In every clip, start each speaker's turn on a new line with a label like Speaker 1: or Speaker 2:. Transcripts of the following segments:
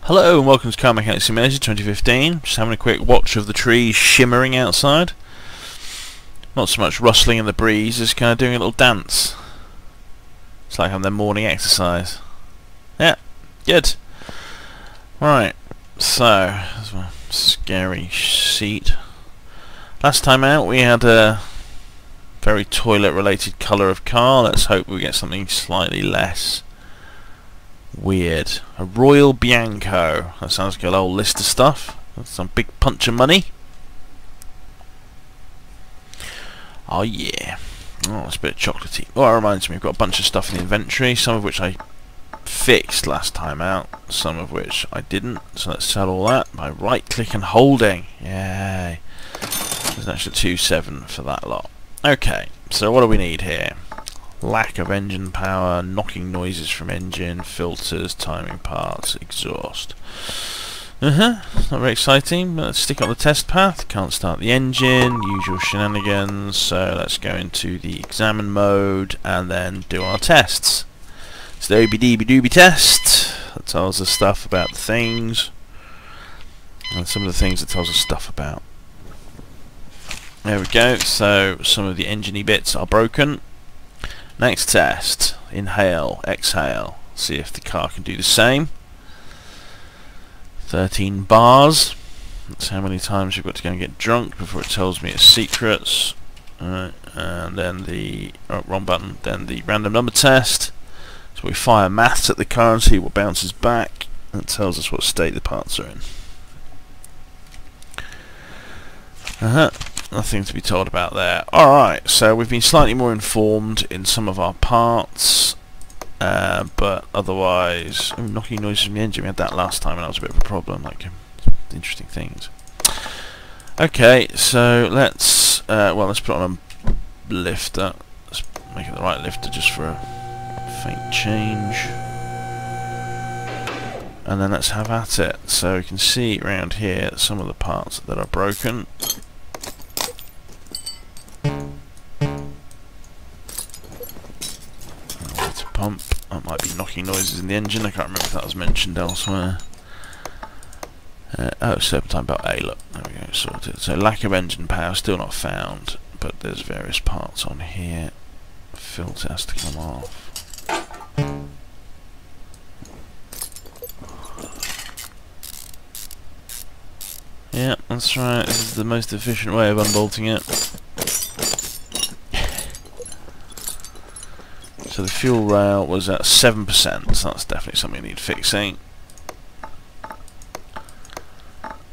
Speaker 1: Hello and welcome to Car Mechanic Simulator 2015. Just having a quick watch of the trees shimmering outside. Not so much rustling in the breeze, just kind of doing a little dance. It's like having their morning exercise. Yeah, good. Right, so, that's my scary seat. Last time out we had a very toilet related colour of car. Let's hope we get something slightly less weird. A Royal Bianco. That sounds like a whole list of stuff. That's some big punch of money. Oh yeah. Oh, it's a bit chocolatey. Oh, that reminds me, we've got a bunch of stuff in the inventory, some of which I fixed last time out, some of which I didn't. So let's sell all that by right click and holding. Yay. There's an extra 2.7 for that lot. Okay, so what do we need here? Lack of engine power, knocking noises from engine, filters, timing parts, exhaust. Not very exciting, but let's stick on the test path. Can't start the engine, usual shenanigans, so let's go into the examine mode and then do our tests. It's the OBDB test that tells us stuff about the things, and some of the things that tells us stuff about. There we go, so some of the engine-y bits are broken. Next test, inhale, exhale, see if the car can do the same. 13 bars, that's how many times you've got to go and get drunk before it tells me its secrets. Alright, and then the, wrong button, then the random number test. So we fire maths at the car and see what bounces back, and it tells us what state the parts are in. Nothing to be told about there. Alright, so we've been slightly more informed in some of our parts, but otherwise... Oh, knocking noises from the engine, we had that last time and that was a bit of a problem, like interesting things. Okay, so let's let's put on a lifter. Let's make it the right lifter just for a faint change. And then let's have at it. So you can see around here some of the parts that are broken. Pump. That might be knocking noises in the engine. I can't remember if that was mentioned elsewhere. Oh, serpentine belt A, look. There we go, sorted. So lack of engine power, still not found, but there's various parts on here. Filter has to come off. Yeah, that's right. This is the most efficient way of unbolting it. So the fuel rail was at 7%, so that's definitely something that need fixing.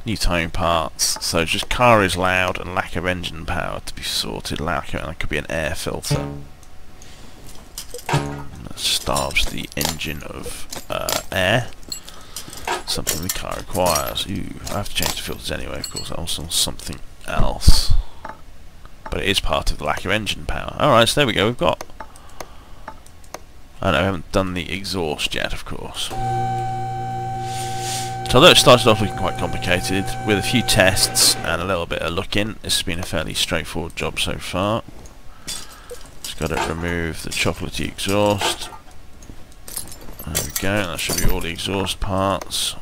Speaker 1: New timing parts, so just car is loud and lack of engine power to be sorted. And that could be an air filter. That starves the engine of air. Something the car requires. Ooh, I have to change the filters anyway, of course, also something else. But it is part of the lack of engine power. Alright, so there we go, we've got... I haven't done the exhaust yet, of course. So although it started off looking quite complicated, with a few tests and a little bit of looking, this has been a fairly straightforward job so far. Just got to remove the chocolatey exhaust. There we go, that should be all the exhaust parts.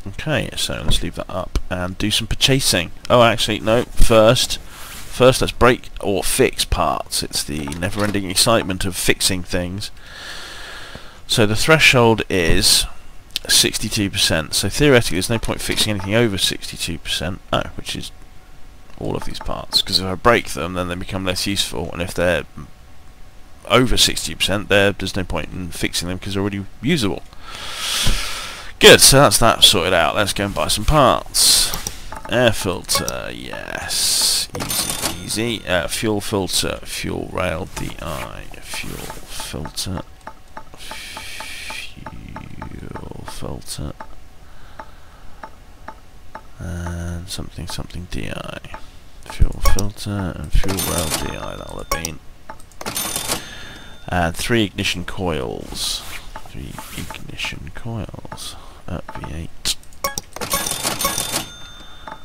Speaker 1: Okay, so let's leave that up and do some purchasing. Oh, actually, no, first let's break or fix parts. It's the never-ending excitement of fixing things. So the threshold is 62%. So theoretically, there's no point fixing anything over 62%. Oh, which is all of these parts. Because if I break them, then they become less useful. And if they're over 60%, there's no point in fixing them because they're already usable. Good. So that's that sorted out. Let's go and buy some parts. Air filter, yes, easy. Fuel filter, fuel rail DI, fuel filter, and something DI, fuel filter and fuel rail DI. That'll have been, and 3 ignition coils, V8.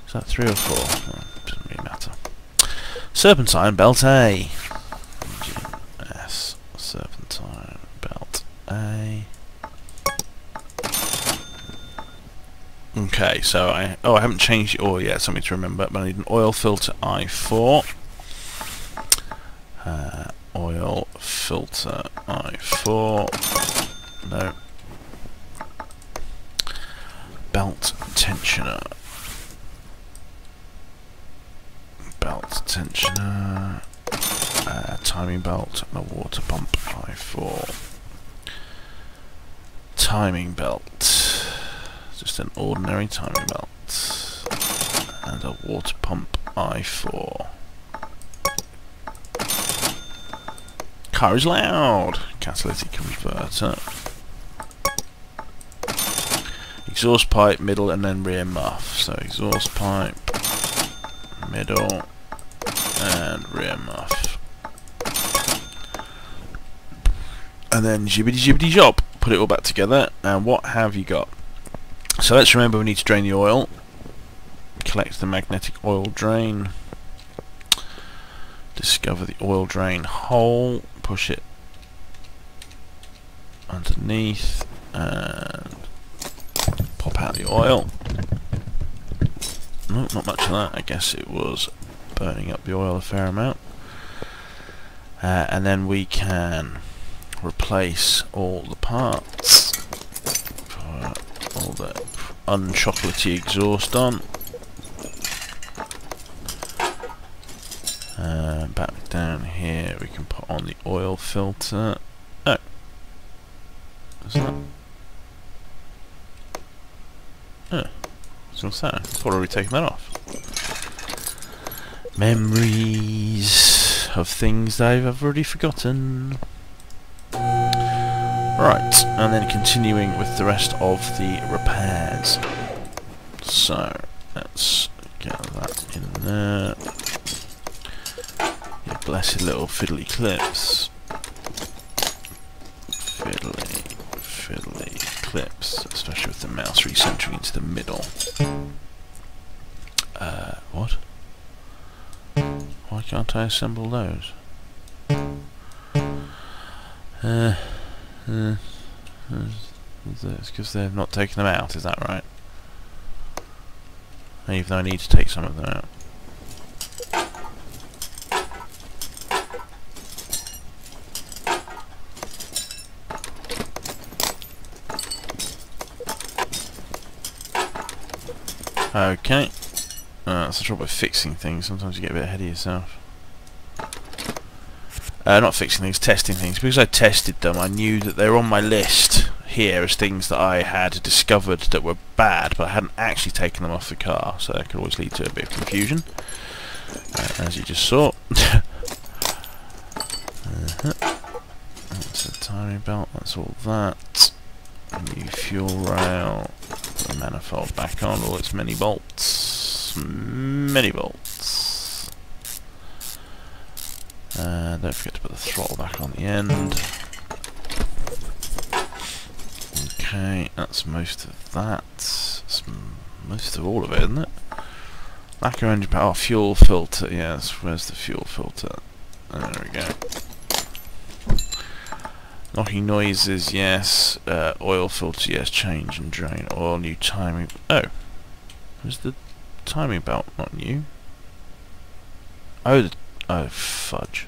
Speaker 1: Is that 3 or 4? Oh, doesn't really matter. Serpentine belt A. Engine S. Serpentine belt A. Okay, so I haven't changed the oil yet, something to remember, but I need an oil filter I4. Oil filter I4. No. Belt tensioner. Belt tensioner. Timing belt and a water pump I4. Timing belt. Just an ordinary timing belt. And a water pump I4. Car is loud! Catalytic converter. Exhaust pipe, middle, and then rear muff. So exhaust pipe, middle, and rear muff. And then jibbity jibbity job. Put it all back together, and what have you got? So let's remember we need to drain the oil. Collect the magnetic oil drain. Discover the oil drain hole. Push it underneath and pop out the oil. No, not much of that. I guess it was burning up the oil a fair amount. And then we can replace all the parts. Put all the unchocolatey exhaust on. Back down here we can put on the oil filter. Oh, what's that? Oh, what's that? I thought I'd already taken that off. Memories of things I've already forgotten. Right, and then continuing with the rest of the repairs. So, let's get that in there. Your blessed little fiddly clips. Fiddly clips, especially with the mouse recentering into the middle. What? Why can't I assemble those? It's because they've not taken them out, is that right? Even though I need to take some of them out. Okay. That's the trouble with fixing things. Sometimes you get a bit ahead of yourself. Not fixing things, testing things. Because I tested them, I knew that they were on my list here as things that I had discovered that were bad, but I hadn't actually taken them off the car, so that could always lead to a bit of confusion, as you just saw. That's a timing belt, that's all that. New fuel rail, put the manifold back on, all its many bolts. Many bolts. Don't forget to put the throttle back on the end. Okay, that's most of that. That's most of all of it, isn't it? Lacquer engine power, oh, fuel filter, yes, where's the fuel filter? There we go. Knocking noises, yes. Oil filter, yes. Change and drain oil. New timing. Oh, was the timing belt not new? Oh, oh fudge.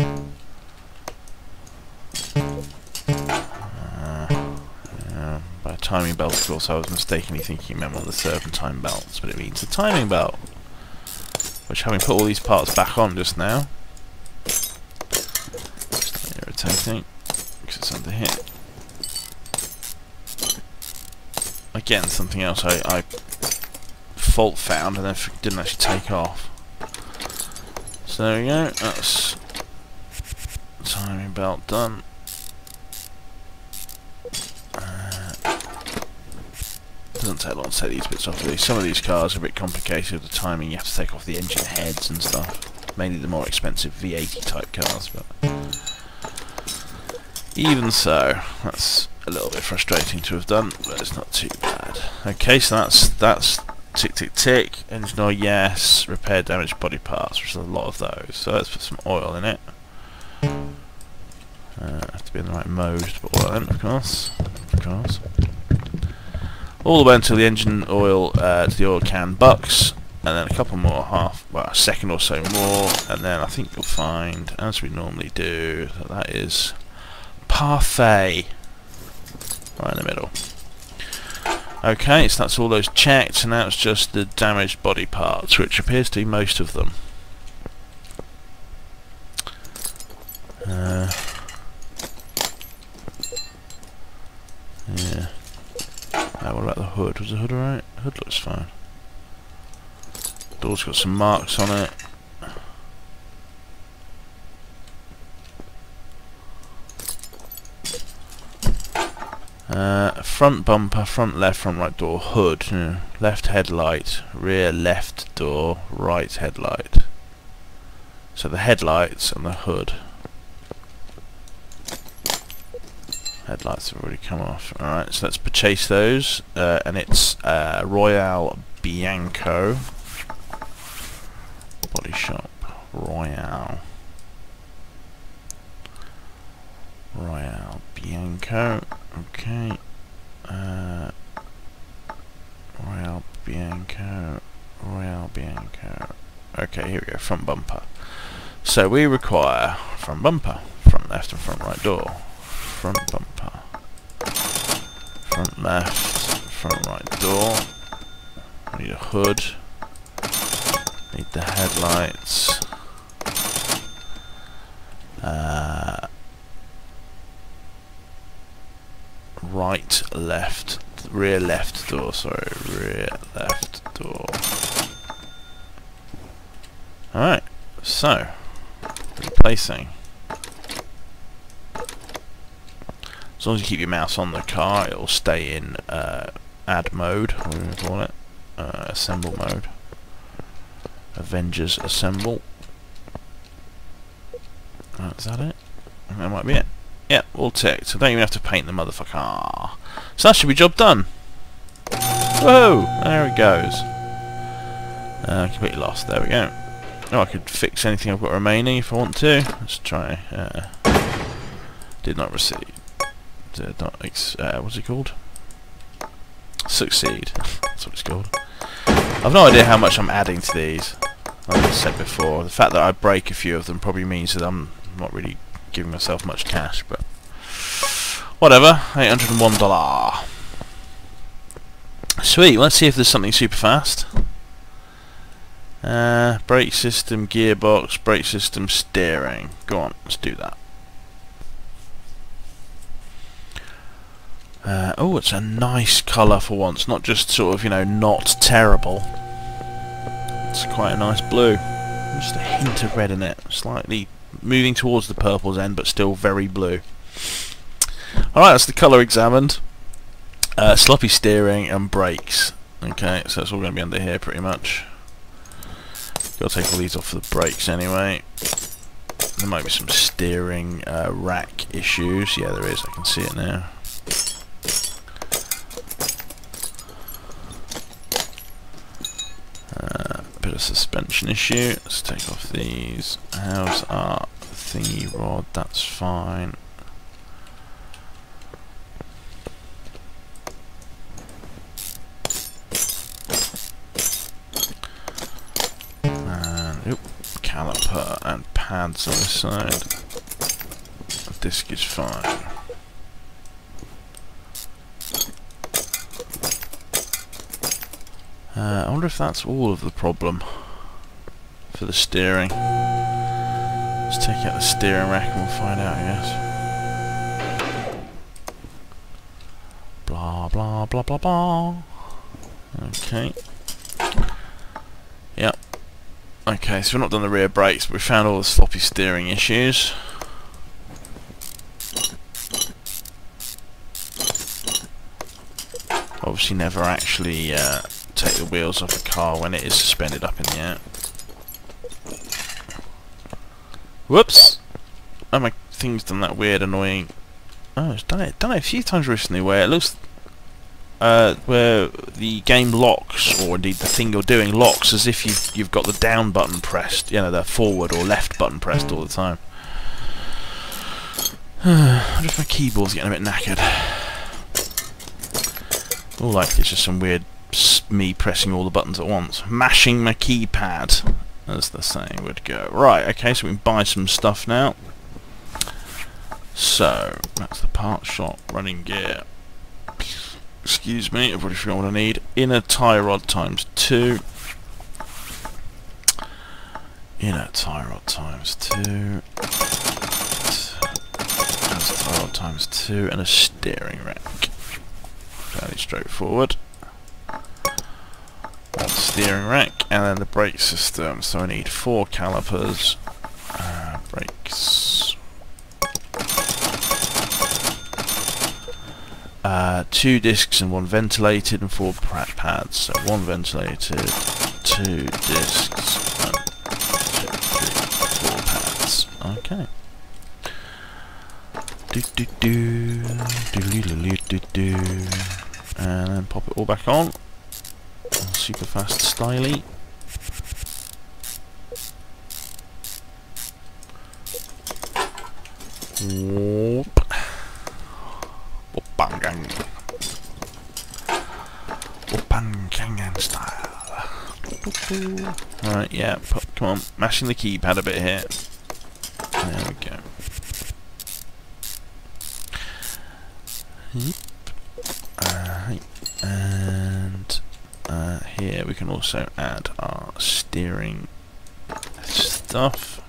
Speaker 1: Yeah, by timing belt, of course, I was mistakenly thinking it meant one of the serpentine belts, but it means the timing belt. Which, having put all these parts back on just now, just irritating. Because it's under here. Again, something else I fault found and then didn't actually take off. So there we go, that's timing belt done. Doesn't take long to take these bits off of these. Some of these cars are a bit complicated with the timing, you have to take off the engine heads and stuff. Mainly the more expensive V80 type cars, but even so, that's a little bit frustrating to have done, but it's not too bad. Okay, so that's tick tick tick. Engine oil, yes. Repair damaged body parts, which is a lot of those. So let's put some oil in it. Have to be in the right mode to put oil in, of course. all the way until the engine oil to the oil can bucks, and then a couple more, a second or so more, and then I think you'll find, as we normally do, that is parfait, right in the middle. Okay, so that's all those checked, and now it's just the damaged body parts, which appears to be most of them. Yeah. What about the hood? Was the hood alright? The hood looks fine. Door's got some marks on it. Front bumper, front left, front right door, hood, left headlight, rear left door, right headlight. So the headlights and the hood. Headlights have already come off. Alright, so let's purchase those. And it's Royale Bianco. Body shop. Royale Bianco. Okay. Royale Bianco. Okay, here we go. Front bumper. So we require front bumper, front left and front right door. Front bumper, front left, front right door. Need a hood. Need the headlights. Right, left, rear left door. Sorry, rear left door. All right. So replacing. As long as you keep your mouse on the car, it'll stay in add mode, what do you call it? Assemble mode. Avengers Assemble. Is that it? That might be it. Yeah, all ticked. So don't even have to paint the motherfucker. So that should be job done. Whoa! There it goes. Completely lost. There we go. Oh, I could fix anything I've got remaining if I want to. Let's try. Did not receive. Did not what's it called? Succeed. That's what it's called. I've no idea how much I'm adding to these. Like I said before, the fact that I break a few of them probably means that I'm not really giving myself much cash, but whatever. $801. Sweet. Let's see if there's something super fast. Brake system, gearbox, brake system, steering. Go on, let's do that. Oh, it's a nice colour for once, not just sort of, not terrible. It's quite a nice blue. Just a hint of red in it, slightly moving towards the purple's end, but still very blue. Alright, that's the colour examined. Sloppy steering and brakes. Okay, so it's all going to be under here pretty much. Got to take all these off for the brakes anyway. There might be some steering rack issues. Yeah, there is. I can see it now. Bit of suspension issue. Let's take off these. How's our thingy rod? That's fine. And caliper and pads on this side. The disc is fine. I wonder if that's all of the problem for the steering. Let's take out the steering rack and we'll find out, I guess. Blah blah blah blah blah. Okay. Yep. Okay, so we've not done the rear brakes, but we found all the sloppy steering issues. Obviously never actually take the wheels off a car when it is suspended up in the air. Whoops! Oh, my thing's done that weird, annoying... Oh, it's done it a few times recently where it looks... where the game locks, or indeed the thing you're doing locks, as if you've got the down button pressed, the forward or left button pressed all the time. I wonder if my keyboard's getting a bit knackered. all like it's just some weird me pressing all the buttons at once. Mashing my keypad, as the saying would go. Right, okay, so we can buy some stuff now. So, that's the part shop, running gear. Excuse me, I've already forgot what I need. Inner tie rod times 2. Inner tie rod times 2. Outer tie rod times 2. And a steering rack. Fairly straightforward. One steering rack, and then the brake system. So I need 4 calipers. Brakes. 2 discs and 1 ventilated, and 4 pads. So 1 ventilated, 2 discs, and 2, 3, 4 pads. Okay. And then pop it all back on. Super fast styly. Whoop. Gangnam style. Right, yeah, come on, mashing the keypad a bit here. There we go. And here we can also add our steering stuff.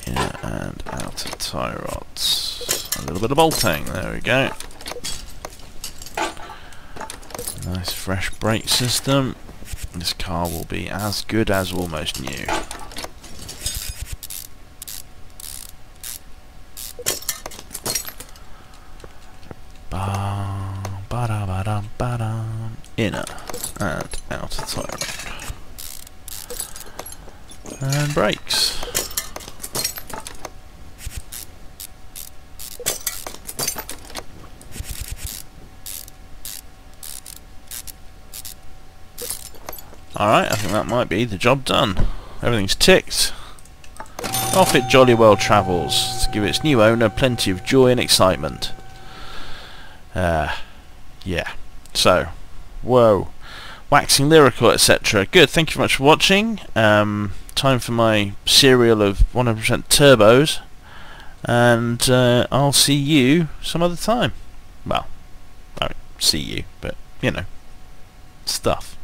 Speaker 1: Yeah, and outer tie rods. A little bit of bolting, there we go. Nice fresh brake system. This car will be as good as almost new. Inner and outer tie rod. And brakes. Alright, I think that might be the job done. Everything's ticked. Off it jolly well travels, to give its new owner plenty of joy and excitement. Yeah. So, whoa. Waxing lyrical, etc. Good, thank you very much for watching. Time for my cereal of 100% turbos. And I'll see you some other time. Well, I won't see you, but, you know, stuff.